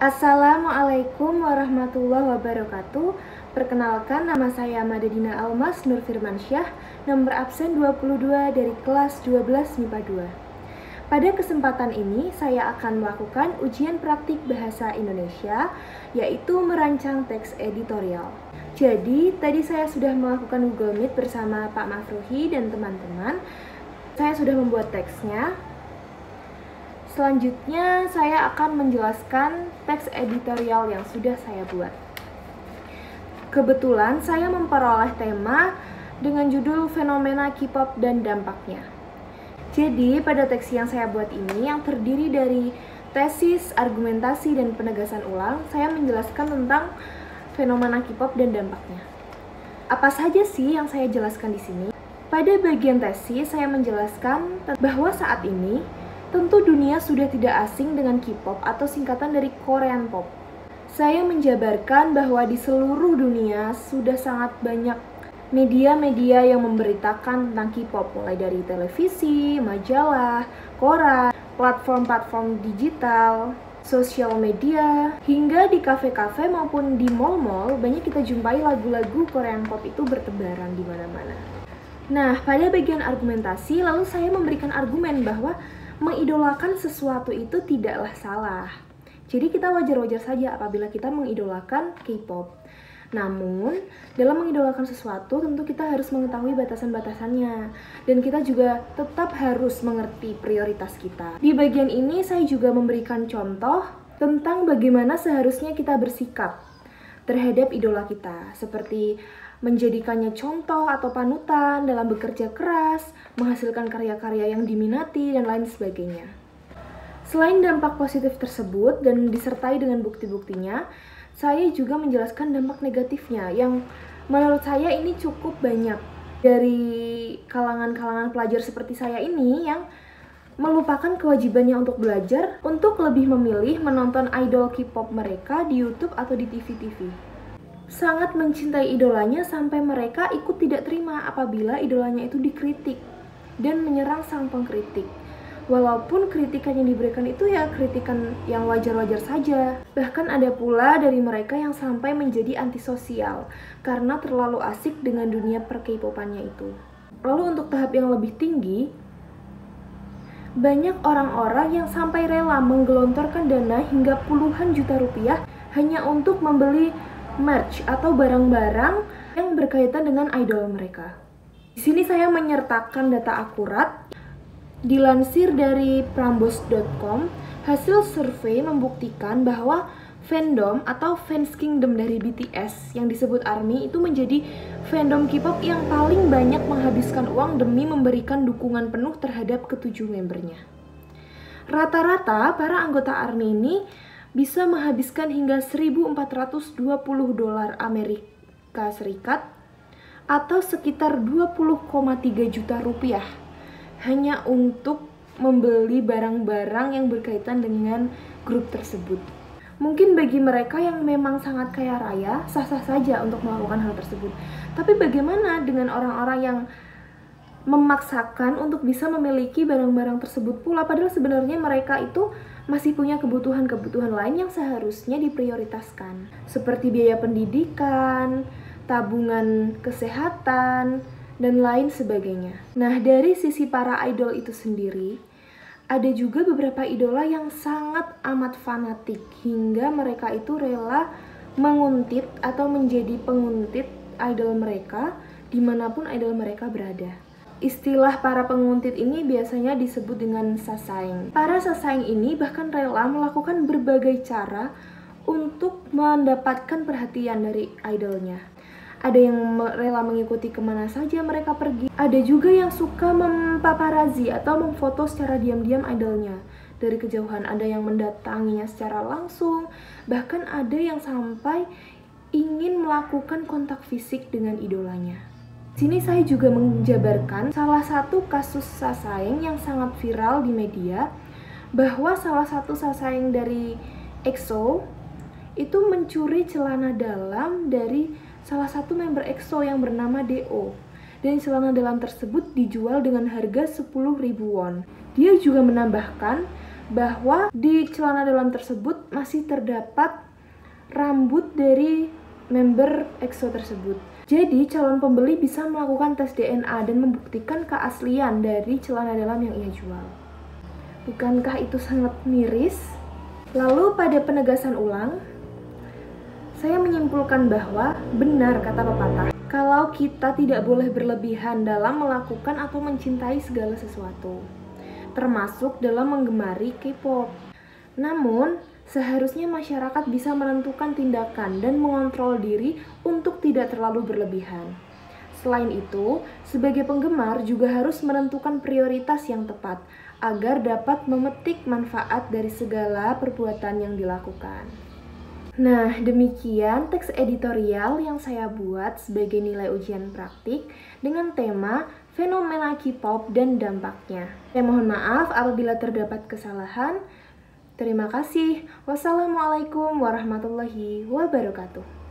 Assalamualaikum warahmatullahi wabarakatuh. Perkenalkan, nama saya Madedina Almas Nur Firmansyah, nomor absen 22 dari kelas 12 MIPA 2. Pada kesempatan ini, saya akan melakukan ujian praktik bahasa Indonesia, yaitu merancang teks editorial. Jadi, tadi saya sudah melakukan Google Meet bersama Pak Mafruhi dan teman-teman. Saya sudah membuat teksnya. Selanjutnya, saya akan menjelaskan teks editorial yang sudah saya buat. Kebetulan, saya memperoleh tema dengan judul Fenomena K-pop dan Dampaknya. Jadi, pada teks yang saya buat ini, yang terdiri dari tesis, argumentasi, dan penegasan ulang, saya menjelaskan tentang fenomena K-pop dan dampaknya. Apa saja sih yang saya jelaskan di sini? Pada bagian tesis, saya menjelaskan bahwa saat ini, tentu dunia sudah tidak asing dengan K-pop atau singkatan dari Korean Pop. Saya menjabarkan bahwa di seluruh dunia sudah sangat banyak media-media yang memberitakan tentang K-pop, mulai dari televisi, majalah, koran, platform-platform digital, sosial media, hingga di kafe-kafe maupun di mall-mall banyak kita jumpai lagu-lagu Korean Pop itu bertebaran di mana-mana. Nah, pada bagian argumentasi, lalu saya memberikan argumen bahwa mengidolakan sesuatu itu tidaklah salah. Jadi kita wajar-wajar saja apabila kita mengidolakan K-pop. Namun, dalam mengidolakan sesuatu tentu kita harus mengetahui batasan-batasannya. Dan kita juga tetap harus mengerti prioritas kita. Di bagian ini saya juga memberikan contoh tentang bagaimana seharusnya kita bersikap terhadap idola kita. Seperti menjadikannya contoh atau panutan dalam bekerja keras, menghasilkan karya-karya yang diminati, dan lain sebagainya. Selain dampak positif tersebut dan disertai dengan bukti-buktinya, saya juga menjelaskan dampak negatifnya yang menurut saya ini cukup banyak. Dari kalangan-kalangan pelajar seperti saya ini yang melupakan kewajibannya untuk belajar untuk lebih memilih menonton idol K-pop mereka di YouTube atau di TV-TV. Sangat mencintai idolanya sampai mereka ikut tidak terima apabila idolanya itu dikritik dan menyerang sang pengkritik. Walaupun kritikan yang diberikan itu ya kritikan yang wajar-wajar saja. Bahkan ada pula dari mereka yang sampai menjadi antisosial karena terlalu asik dengan dunia per-K-popannya itu. Lalu untuk tahap yang lebih tinggi, banyak orang-orang yang sampai rela menggelontorkan dana hingga puluhan juta rupiah hanya untuk membeli merch atau barang-barang yang berkaitan dengan idol mereka. Di sini saya menyertakan data akurat. Dilansir dari prambors.com, hasil survei membuktikan bahwa fandom atau fans kingdom dari BTS yang disebut ARMY itu menjadi fandom K-pop yang paling banyak menghabiskan uang demi memberikan dukungan penuh terhadap ketujuh membernya. Rata-rata para anggota ARMY ini bisa menghabiskan hingga $1.420 Amerika Serikat atau sekitar 20,3 juta rupiah hanya untuk membeli barang-barang yang berkaitan dengan grup tersebut. Mungkin bagi mereka yang memang sangat kaya raya, sah-sah saja untuk melakukan hal tersebut. Tapi bagaimana dengan orang-orang yang memaksakan untuk bisa memiliki barang-barang tersebut pula, padahal sebenarnya mereka itu masih punya kebutuhan-kebutuhan lain yang seharusnya diprioritaskan, seperti biaya pendidikan, tabungan kesehatan, dan lain sebagainya. Nah, dari sisi para idol itu sendiri, ada juga beberapa idola yang sangat amat fanatik hingga mereka itu rela menguntit atau menjadi penguntit idol mereka dimanapun idol mereka berada. Istilah para penguntit ini biasanya disebut dengan sasaeng. Para sasaeng ini bahkan rela melakukan berbagai cara untuk mendapatkan perhatian dari idolnya. Ada yang rela mengikuti kemana saja mereka pergi. Ada juga yang suka mempaparazi atau memfoto secara diam-diam idolnya dari kejauhan. Ada yang mendatanginya secara langsung. Bahkan ada yang sampai ingin melakukan kontak fisik dengan idolanya. Sini saya juga menjabarkan salah satu kasus sasaeng yang sangat viral di media, bahwa salah satu sasaeng dari EXO itu mencuri celana dalam dari salah satu member EXO yang bernama Do. Dan celana dalam tersebut dijual dengan harga 10.000 won. Dia juga menambahkan bahwa di celana dalam tersebut masih terdapat rambut dari member EXO tersebut. Jadi calon pembeli bisa melakukan tes DNA dan membuktikan keaslian dari celana dalam yang ia jual. Bukankah itu sangat miris? Lalu pada penegasan ulang, saya menyimpulkan bahwa benar kata pepatah, kalau kita tidak boleh berlebihan dalam melakukan atau mencintai segala sesuatu, termasuk dalam menggemari K-pop. Namun, seharusnya masyarakat bisa menentukan tindakan dan mengontrol diri untuk tidak terlalu berlebihan. Selain itu, sebagai penggemar juga harus menentukan prioritas yang tepat agar dapat memetik manfaat dari segala perbuatan yang dilakukan. Nah, demikian teks editorial yang saya buat sebagai nilai ujian praktik dengan tema fenomena K-pop dan dampaknya. Saya mohon maaf apabila terdapat kesalahan. Terima kasih. Wassalamualaikum warahmatullahi wabarakatuh.